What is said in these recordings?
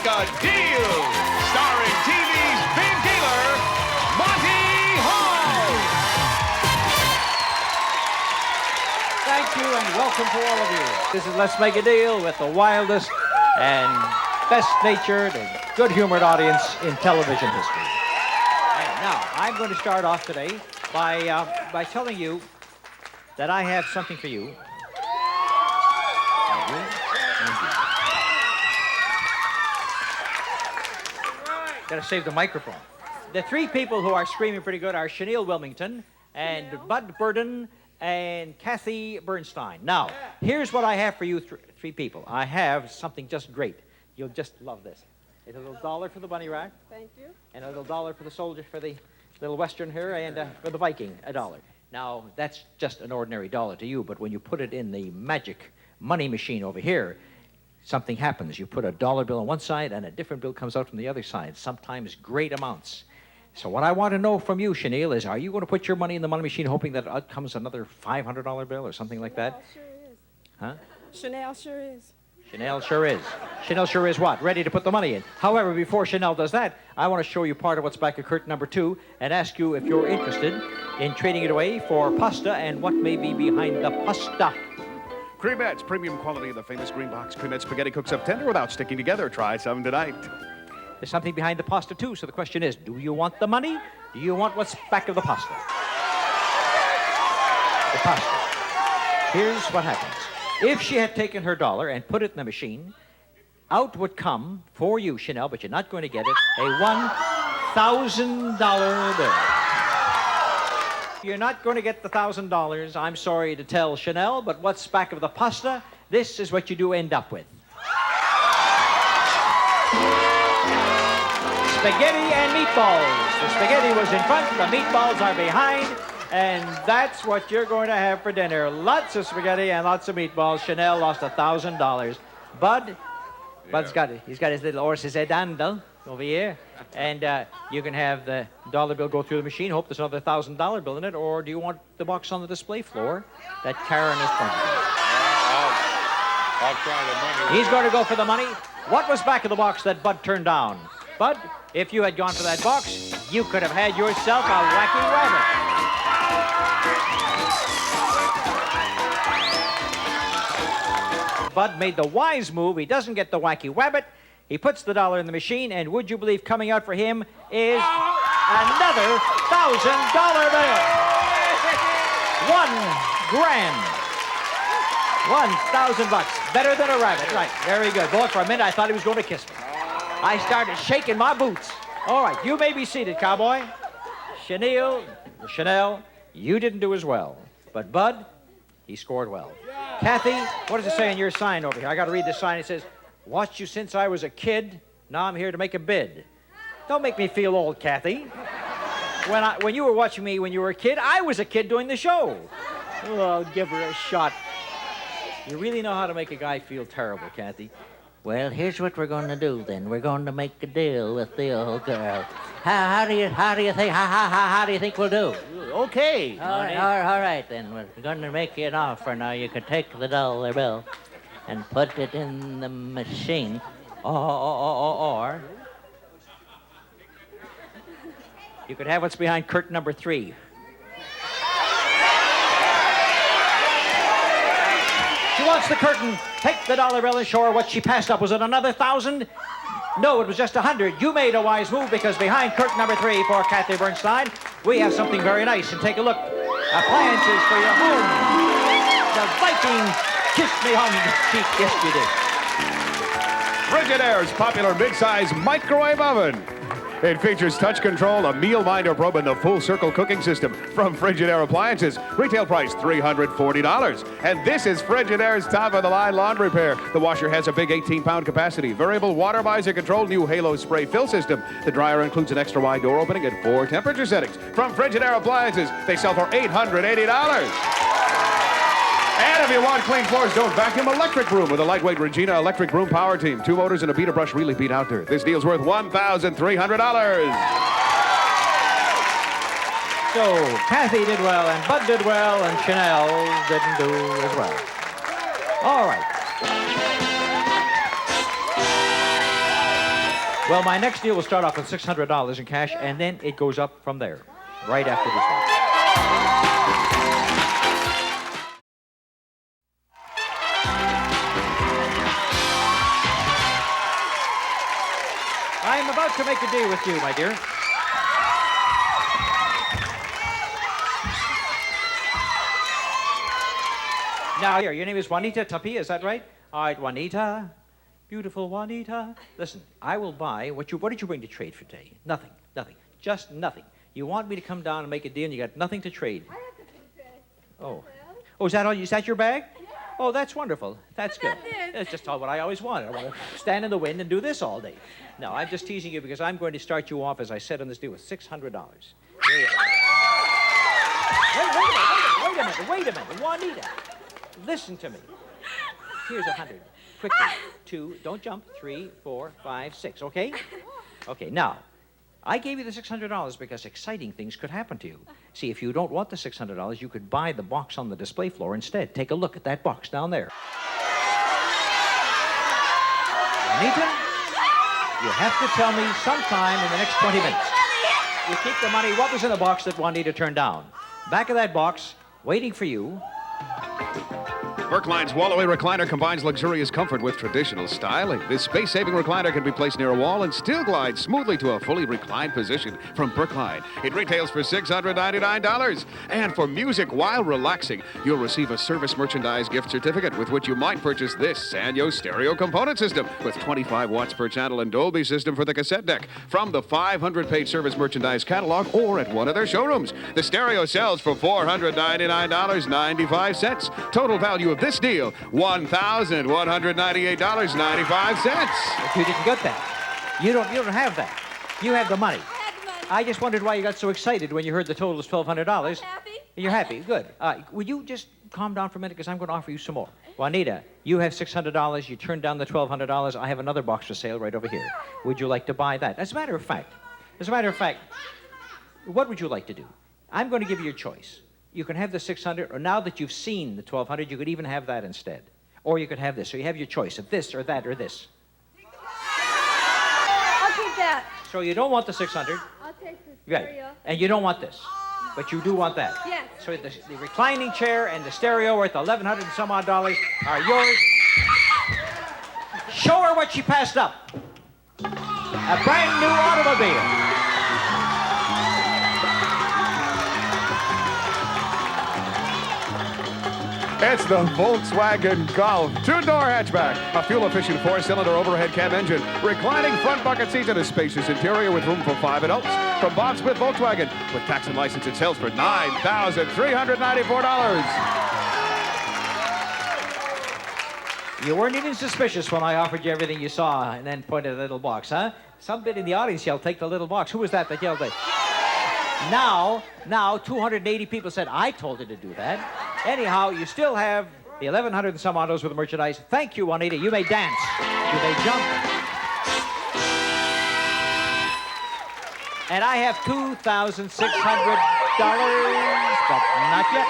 Make a Deal, starring TV's big dealer, Monty Hall. Thank you and welcome to all of you. This is Let's Make a Deal with the wildest and best-natured and good-humored audience in television history. And now, I'm going to start off today by telling you that I have something for you. Got to save the microphone. The three people who are screaming pretty good are Chanel Wilmington and Bud Burden and Kathy Bernstein. Now, here's what I have for you three people. I have something just great. You'll just love this. It's a little dollar for the bunny rack. Thank you. And a little dollar for the soldier, for the little Western here, and for the Viking, $1. Now, that's just an ordinary dollar to you, but when you put it in the magic money machine over here, something happens. You put a dollar bill on one side, and a different bill comes out from the other side, sometimes great amounts. So what I want to know from you, Chanel, is are you going to put your money in the money machine hoping that out comes another $500 bill or something like that? Sure is. Huh? Chanel sure is. Chanel sure is. Chanel sure is what? Ready to put the money in. However, before Chanel does that, I want to show you part of what's back of curtain number 2 and ask you if you're interested in trading it away for pasta and what may be behind the pasta. Cremettes, premium quality of the famous green box. Cremette spaghetti cooks up tender without sticking together. Try some tonight. There's something behind the pasta, too, so the question is, do you want the money? Do you want what's back of the pasta? The pasta. Here's what happens. If she had taken her dollar and put it in the machine, out would come, for you, Chanel, but you're not going to get it, a $1,000 bill. You're not going to get the $1,000, I'm sorry to tell Chanel, but what's back of the pasta, this is what you do end up with. Spaghetti and meatballs. The spaghetti was in front, the meatballs are behind, and that's what you're going to have for dinner. Lots of spaghetti and lots of meatballs. Chanel lost $1,000. Bud, Bud's got it. He's got his little horse's head handle over here, and you can have the dollar bill go through the machine. Hope there's another $1,000 bill in it, or do you want the box on the display floor that Karen is pointing I'll try the money. He's going to go for the money. What was back of the box that Bud turned down? Bud, if you had gone for that box, you could have had yourself a wacky rabbit. Bud made the wise move. He doesn't get the wacky rabbit. He puts the dollar in the machine, and would you believe coming out for him is another $1,000 bill. $1,000. $1,000. Better than a rabbit. Right. Very good. Boy, for a minute, I thought he was going to kiss me. I started shaking my boots. All right, you may be seated, cowboy. Chanel, you didn't do as well. But Bud, he scored well. Kathy, what does it say on your sign over here? I got to read this sign. It says, watched you since I was a kid. Now I'm here to make a bid. Don't make me feel old, Kathy. When you were watching me when you were a kid, I was a kid doing the show. Oh, I'll give her a shot. You really know how to make a guy feel terrible, Kathy. Well, here's what we're going to do then. We're going to make a deal with the old girl. How do you think we'll do? Okay. All right then. We're going to make you an offer. Now you can take the dollar bill and put it in the machine, or you could have what's behind curtain number 3. She wants the curtain. Take the dollar bill and show her what she passed up. Was it another 1,000? No, it was just 100. You made a wise move because behind curtain number 3 for Kathy Bernstein, we have something very nice. And take a look. Appliances for your home. The Viking Kiss Me on the cheek. Yes, you did. Frigidaire's popular mid-size microwave oven. It features touch control, a meal minder probe, and the full circle cooking system from Frigidaire Appliances. Retail price $340. And this is Frigidaire's top-of-the-line laundry pair. The washer has a big 18-pound capacity, variable water visor control, new Halo spray fill system. The dryer includes an extra wide door opening and 4 temperature settings. From Frigidaire Appliances, they sell for $880. And if you want clean floors, don't vacuum. Electric Broom with a lightweight Regina Electric Broom power team. 2 motors and a beater brush really beat out there. This deal's worth $1,300. So Kathy did well, and Bud did well, and Chanel didn't do as well. All right. Well, my next deal will start off with $600 in cash, and then it goes up from there, right after this one. I'm about to make a deal with you, my dear. Now, here, your name is Juanita Tapia, is that right? All right, Juanita. Beautiful Juanita. Listen, I will buy what did you bring to trade for today? Nothing, just nothing. You want me to come down and make a deal and you got nothing to trade. I have to pay. Oh. Oh, is that all? Is that your bag? Yeah. Oh, that's wonderful. That's good. That's it. That's just all what I always wanted. I want to stand in the wind and do this all day. No, I'm just teasing you because I'm going to start you off, as I said on this deal, with $600. Wait a minute. Juanita, listen to me. Here's 100. Quickly. 2, don't jump. 3, 4, 5, 6, okay? Okay, now, I gave you the $600 because exciting things could happen to you. See, if you don't want the $600, you could buy the box on the display floor instead. Take a look at that box down there. Anita, you have to tell me sometime in the next 20 minutes. You keep the money. What was in the box that Juanita turned down? Back of that box, waiting for you. Brookline's wall-away recliner combines luxurious comfort with traditional styling. This space-saving recliner can be placed near a wall and still glides smoothly to a fully reclined position from Brookline. It retails for $699. And for music while relaxing, you'll receive a service merchandise gift certificate with which you might purchase this Sanyo stereo component system with 25 watts per channel and Dolby system for the cassette deck from the 500-page service merchandise catalog or at one of their showrooms. The stereo sells for $499.95. Total value of this deal, $1,198.95. But you didn't get that. You don't have that. You have the money. I had the money. I just wondered why you got so excited when you heard the total is $1,200. Happy? You're happy. Good. Would you just calm down for a minute because I'm going to offer you some more. Juanita, you have $600. You turned down the $1,200. I have another box for sale right over here. Would you like to buy that? As a matter of fact, what would you like to do? I'm going to give you your choice. You can have the 600, or now that you've seen the 1,200, you could even have that instead. Or you could have this. So you have your choice of this or that or this. I'll take that. So you don't want the 600. I'll take the Right. stereo. And you don't want this. But you do want that. Yes. So the reclining chair and the stereo worth $1,100 and some odd dollars are yours. Show her what she passed up. A brand new automobile. It's the Volkswagen Golf. Two-door hatchback, a fuel-efficient four-cylinder overhead cab engine, reclining front bucket seats, and a spacious interior with room for 5 adults. From Bob Smith Volkswagen, with tax and license, it sells for $9,394. You weren't even suspicious when I offered you everything you saw and then pointed at the little box, huh? Somebody in the audience yelled, "Take the little box." Who was that yelled that? Now, 280 people said, "I told her to do that." Anyhow, you still have the 1,100 and some autos with the merchandise. Thank you, Juanita. You may dance. You may jump. And I have $2,600, but not yet.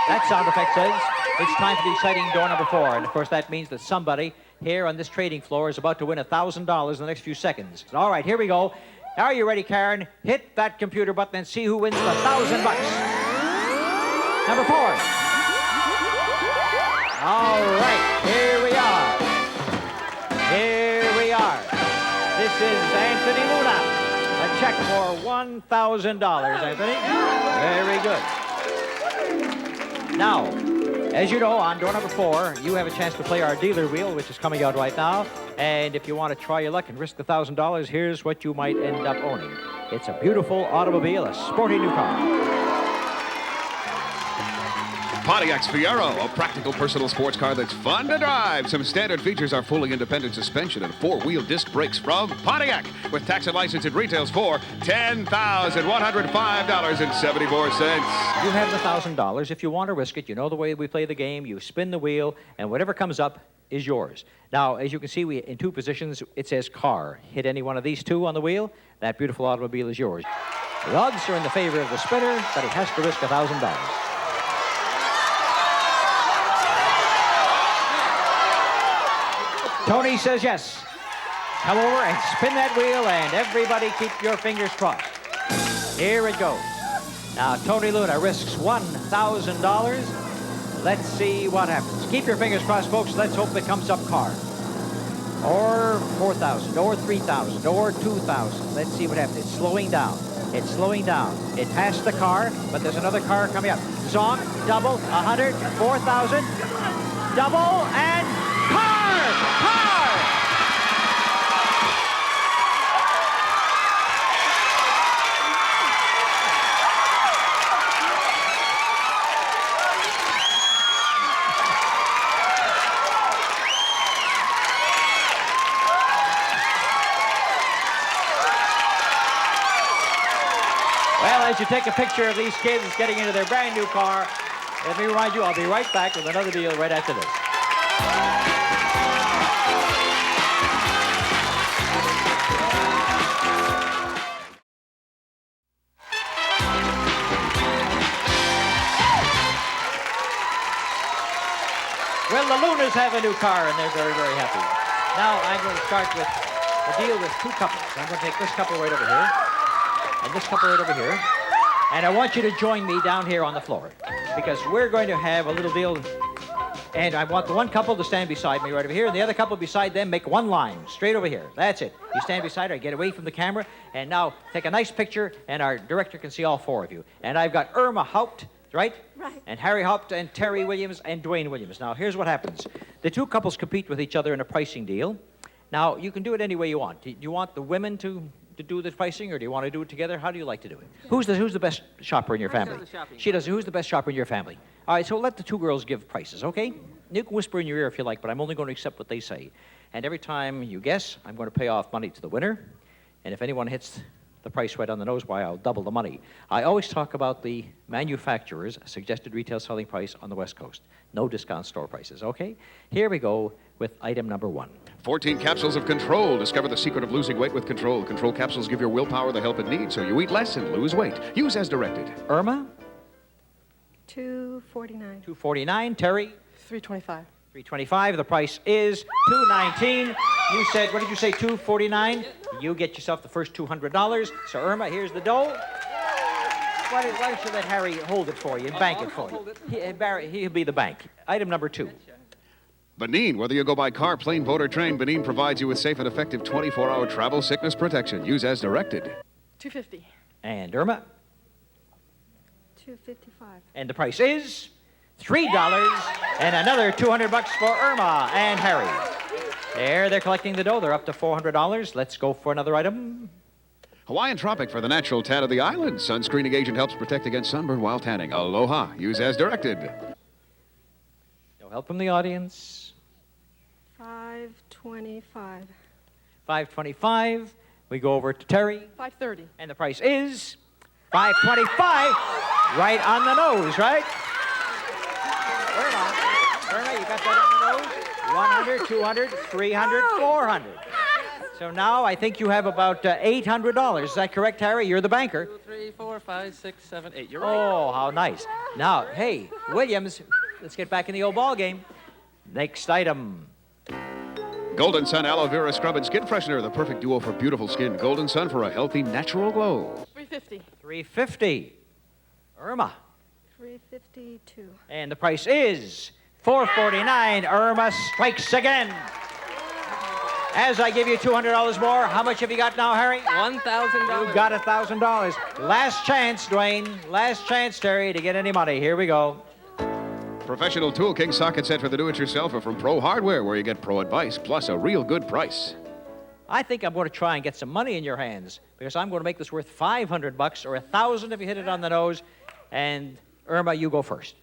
That sound effect says it's time for the exciting door number 4. And, of course, that means that somebody here on this trading floor is about to win $1,000 in the next few seconds. All right, here we go. Are you ready, Karen? Hit that computer button and see who wins the $1,000. Number 4. All right, here we are. Here we are. This is Anthony Luna. A check for $1,000, Anthony. Very good. Now, as you know, on door number 4, you have a chance to play our dealer wheel, which is coming out right now. And if you want to try your luck and risk the $1,000, here's what you might end up owning. It's a beautiful automobile, a sporty new car. Pontiac's Fiero, a practical personal sports car that's fun to drive. Some standard features are fully independent suspension and 4-wheel disc brakes from Pontiac. With tax and license, it retails for $10,105.74. You have the $1,000. If you want to risk it, you know the way we play the game. You spin the wheel, and whatever comes up is yours. Now, as you can see, in 2 positions, it says car. Hit any one of these 2 on the wheel, that beautiful automobile is yours. The odds are in the favor of the spinner, but he has to risk $1,000. Tony says yes. Come over and spin that wheel, and everybody keep your fingers crossed. Here it goes. Now, Tony Luna risks $1,000. Let's see what happens. Keep your fingers crossed, folks. Let's hope it comes up car. Or 4,000, or 3,000, or 2,000. Let's see what happens. It's slowing down. It's slowing down. It passed the car, but there's another car coming up. Zonk, double, 100, 4,000, double, and car! Car! Well, as you take a picture of these kids getting into their brand new car, let me remind you, I'll be right back with another deal right after this. Well, the Lunas have a new car, and they're very, very happy. Now, I'm going to start with a deal with two couples. I'm going to take this couple right over here, and this couple right over here. And I want you to join me down here on the floor, because we're going to have a little deal. And I want the one couple to stand beside me right over here, and the other couple beside them make one line, straight over here. That's it. You stand beside her, get away from the camera, and now take a nice picture, and our director can see all four of you. And I've got Irma Haupt, right? Right. And Harry Haupt, and Terry Williams, and Dwayne Williams. Now, here's what happens. The two couples compete with each other in a pricing deal. Now, you can do it any way you want. Do you want the women to do the pricing, or do you want to do it together? How do you like to do it? Yeah. Who's the best shopper in your family? She does. Who's the best shopper in your family? All right, so let the two girls give prices, okay? You can whisper in your ear if you like, but I'm only going to accept what they say. And every time you guess, I'm going to pay off money to the winner. And if anyone hits the price right on the nose, why, I'll double the money. I always talk about the manufacturer's suggested retail selling price on the West Coast. No discount store prices, okay? Here we go with item number 1. 14 capsules of Control. Discover the secret of losing weight with Control. Control capsules give your willpower the help it needs, so you eat less and lose weight. Use as directed. Irma? $2.49. $2.49. Terry? $3.25. $3.25. The price is $2.19. You said, what did you say, $2.49? You get yourself the first $200. So, Irma, here's the dough. Why don't you let Harry hold it for you and bank it for you? Barry, he'll be the bank. Item number 2. Benin, whether you go by car, plane, boat, or train, Benin provides you with safe and effective 24-hour travel sickness protection. Use as directed. $2.50. And Irma? $2.55. And the price is $3 and another $200 for Irma and Harry. There, they're collecting the dough. They're up to $400. Let's go for another item. Hawaiian Tropic for the natural tan of the island. Sunscreening agent helps protect against sunburn while tanning. Aloha. Use as directed. No help from the audience. $5.25. $5.25. We go over to Terry. $5.30. And the price is $5.25. Right on the nose, right? Irma, you got that on the nose? 100, 200, 300, 400. So now I think you have about $800. Is that correct, Harry? You're the banker. 2, 3, 4, 5, 6, 7, 8. You're right. Oh, how nice. Now, hey, Williams, let's get back in the old ball game. Next item. Golden Sun Aloe Vera Scrub and Skin Freshener, the perfect duo for beautiful skin. Golden Sun for a healthy, natural glow. $3.50. $3.50. Irma. $3.52. And the price is $4.49. Irma strikes again. As I give you $200 more, how much have you got now, Harry? $1,000. You got $1,000. Last chance, Dwayne. Last chance, Terry, to get any money. Here we go. Professional Tool King socket set for the do-it-yourselfer from Pro Hardware, where you get pro advice plus a real good price. I think I'm going to try and get some money in your hands, because I'm going to make this worth $500 or $1,000 if you hit it on the nose. And Irma, you go first.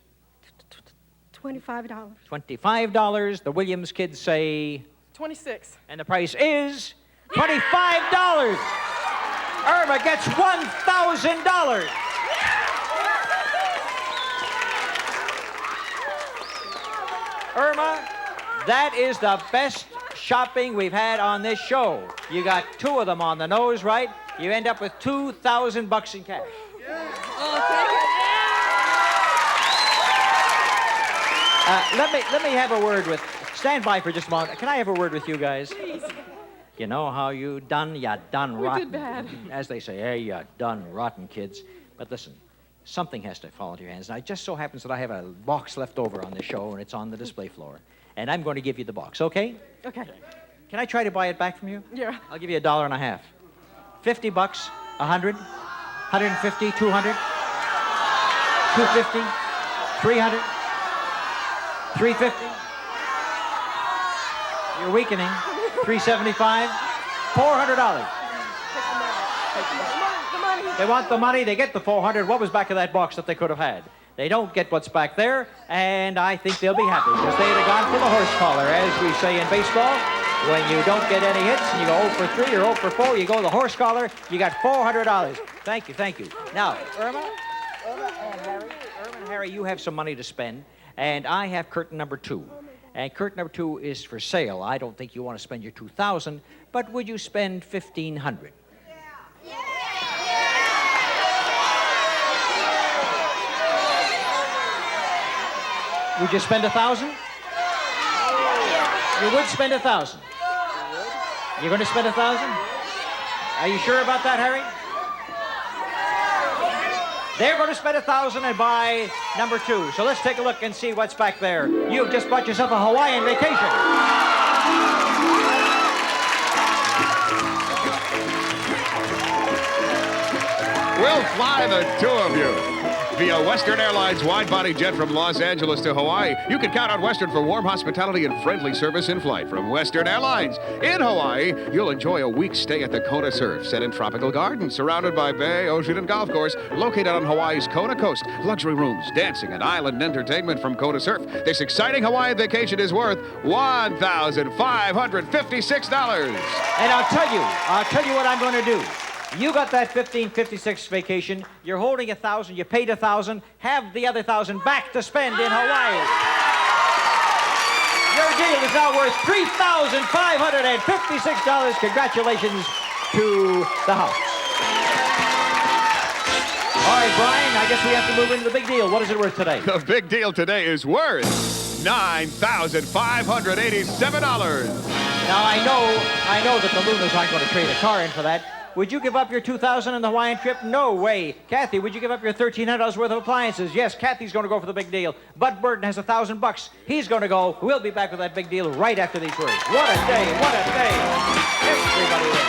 $25. $25. The Williams kids say... $26. And the price is $25. Irma gets $1,000. Irma, that is the best shopping we've had on this show. You got 2 of them on the nose, right? You end up with $2,000 in cash. Oh, thank you. Let me have a word with... Stand by for just a moment. Can I have a word with you guys? Please. You know how you done? You done We rotten. did bad. As they say, hey, you done rotten, kids. But listen, something has to fall into your hands. Now, it just so happens that I have a box left over on the show, and it's on the display floor. And I'm going to give you the box, okay? Okay. Can I try to buy it back from you? Yeah. I'll give you $1.50. $50, 100, 150, 200, 250, 300, 350. You're weakening. 375, $400. The money. They want the money, they get the 400. What was back of that box that they could have had? They don't get what's back there, and I think they'll be happy because they'd have gone for the horse collar, as we say in baseball. When you don't get any hits and you go 0 for 3 or 0 for 4, you go the horse collar, you got $400. Thank you, thank you. Now, Irma and Harry, you have some money to spend, and I have curtain number 2. And curtain number 2 is for sale. I don't think you want to spend your $2,000, but would you spend $1,500? Would you spend $1,000? You would spend $1,000. You're going to spend $1,000? Are you sure about that, Harry? They're going to spend $1,000 and buy number 2. So let's take a look and see what's back there. You've just bought yourself a Hawaiian vacation. We'll fly the two of you via Western Airlines wide-body jet from Los Angeles to Hawaii. You can count on Western for warm hospitality and friendly service in flight from Western Airlines. In Hawaii, you'll enjoy a week's stay at the Kona Surf, set in tropical gardens, surrounded by bay, ocean, and golf course, located on Hawaii's Kona coast. Luxury rooms, dancing, and island entertainment from Kona Surf. This exciting Hawaiian vacation is worth $1,556. And I'll tell you what I'm going to do. You got that 1556 vacation. You're holding $1,000. You paid $1,000. Have the other $1,000 back to spend in Hawaii. Your deal is now worth $3,556. Congratulations to the house. All right, Brian, I guess we have to move into the big deal. What is it worth today? The big deal today is worth $9,587. Now, I know that the Lunas aren't going to trade a car in for that. Would you give up your $2,000 on the Hawaiian trip? No way. Kathy, would you give up your $1,300 worth of appliances? Yes, Kathy's going to go for the big deal. Bud Burton has $1,000. He's going to go. We'll be back with that big deal right after these words. What a day, what a day. Everybody wins.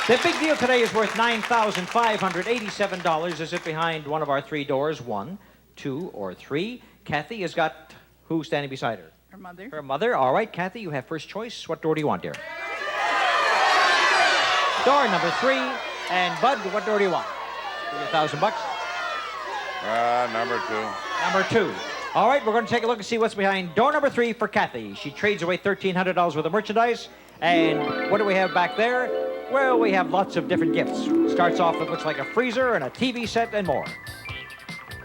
The big deal today is worth $9,587. Is it behind one of our 3 doors? 1, 2, or 3? Kathy has got who standing beside her? Her mother. Her mother. All right, Kathy, you have first choice. What door do you want, dear? Door number 3. And Bud, what door do you want? $1,000. Number 2. Number 2. All right, we're going to take a look and see what's behind door number 3 for Kathy. She trades away $1,300 worth of merchandise. And what do we have back there? Well, we have lots of different gifts. Starts off with looks like a freezer and a TV set and more.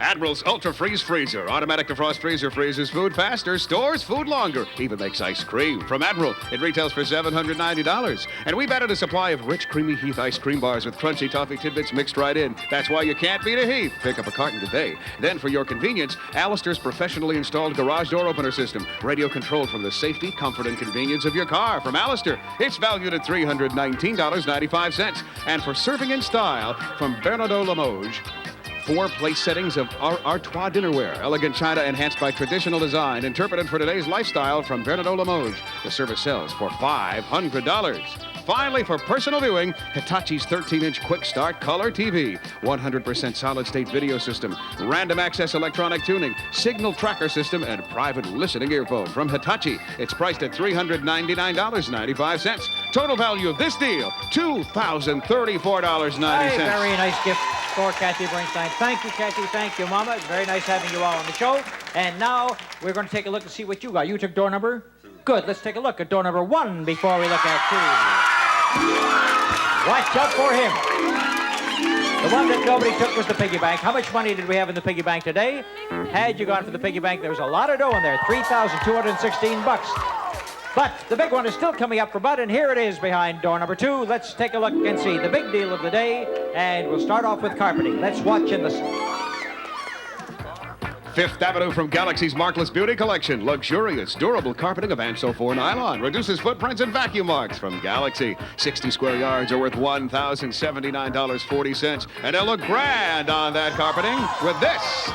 Admiral's Ultra Freeze Freezer. Automatic defrost freezer freezes food faster, stores food longer, even makes ice cream. From Admiral, it retails for $790. And we've added a supply of rich, creamy Heath ice cream bars with crunchy toffee tidbits mixed right in. That's why you can't beat a Heath. Pick up a carton today. Then, for your convenience, Alistair's professionally installed garage door opener system. Radio controlled from the safety, comfort, and convenience of your car. From Alistair, it's valued at $319.95. And for serving in style, from Bernardo Limoges, 4 place settings of Artois dinnerware, elegant china enhanced by traditional design, interpreted for today's lifestyle from Bernardo Limoges. The service sells for $500. Finally, for personal viewing, Hitachi's 13-inch quick start color TV, 100% solid-state video system, random access electronic tuning, signal tracker system, and private listening earphone from Hitachi. It's priced at $399.95. Total value of this deal, $2,034.90. Hey, very nice gift for Kathy Bernstein. Thank you, Kathy. Thank you, Mama. It's very nice having you all on the show. And now we're going to take a look and see what you got. You took door number 2. Good. Let's take a look at door number 1 before we look at 2. Watch out for him. The one that nobody took was the piggy bank. How much money did we have in the piggy bank today? Had you gone for the piggy bank, there was a lot of dough in there. $3,216. But the big one is still coming up for Bud, and here it is behind door number 2. Let's take a look and see the big deal of the day, and we'll start off with carpeting. Let's watch and listen. Fifth Avenue from Galaxy's Markless Beauty Collection. Luxurious, durable carpeting of Anso 4 nylon. Reduces footprints and vacuum marks from Galaxy. 60 square yards are worth $1,079.40. And they'll look grand on that carpeting with this.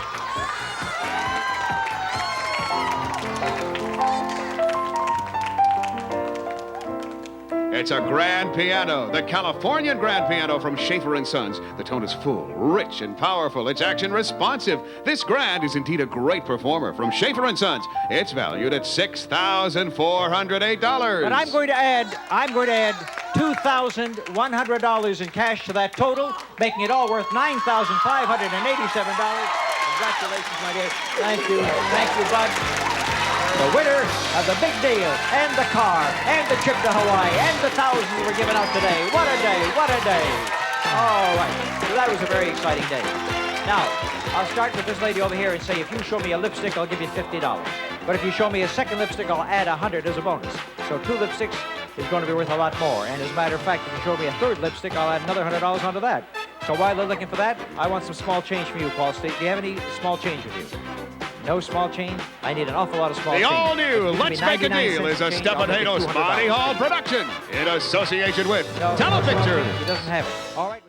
It's a grand piano, the Californian grand piano from Schaefer & Sons. The tone is full, rich, and powerful. It's action responsive. This grand is indeed a great performer from Schaefer & Sons. It's valued at $6,408. But I'm going to add $2,100 in cash to that total, making it all worth $9,587. Congratulations, my dear. Thank you, Bud. The winner of the big deal, and the car, and the trip to Hawaii, and the thousands we're giving out today. What a day, what a day. All right, so that was a very exciting day. Now, I'll start with this lady over here and say, if you show me a lipstick, I'll give you $50. But if you show me a second lipstick, I'll add 100 as a bonus. So 2 lipsticks is going to be worth a lot more. And as a matter of fact, if you show me a third lipstick, I'll add another $100 onto that. So while they're looking for that, I want some small change from you, Paul State. Do you have any small change with you? No small change? I need an awful lot of small change. The all-new If Let's you give me Make a 99 Deal is cents a change, I'll make it Stephen $200. Monty Hall production in association with No, Telepictures. he doesn't have it. All right.